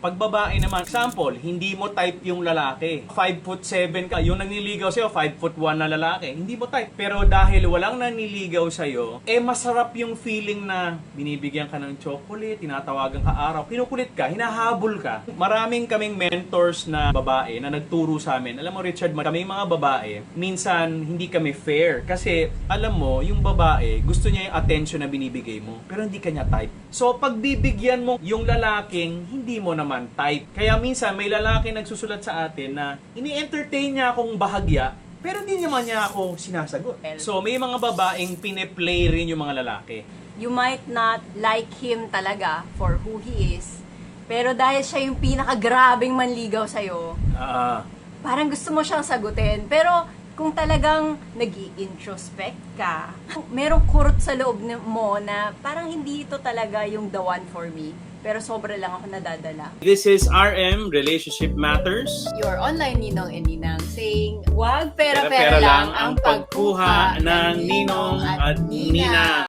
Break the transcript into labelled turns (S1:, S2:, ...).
S1: Pag babae naman, example, hindi mo type yung lalaki. 5'7" ka, yung naniligaw sa'yo, 5'1" na lalaki. Hindi mo type. Pero dahil walang naniligaw sa'yo, masarap yung feeling na binibigyan ka ng chocolate, tinatawagan ka araw, kinukulit ka, hinahabol ka. Maraming kaming mentors na babae na nagturo sa amin. Alam mo, Richard, kami mga babae, minsan hindi kami fair. Kasi, alam mo, yung babae, gusto niya yung attention na binibigay mo, pero hindi kanya type. So, pag bibigyan mo yung lalaking, hindi mo naman type. Kaya minsan, may lalaki nagsusulat sa atin na ini-entertain niya akong bahagya, pero hindi naman niya ako sinasagot. So, may mga babaeng pine-play rin yung mga lalaki.
S2: You might not like him talaga for who he is, pero dahil siya yung pinakagrabing manligaw sa'yo, parang gusto mo siyang sagutin. Pero kung talagang nag-i-introspect ka, merong kurot sa loob mo na parang hindi ito talaga yung the one for me, pero sobra lang ako nadadala.
S1: This is RM, Relationship Matters.
S2: Your online ninong and ninang saying, wag
S1: Pera-pera lang ang pagkuha ng ninong at nina.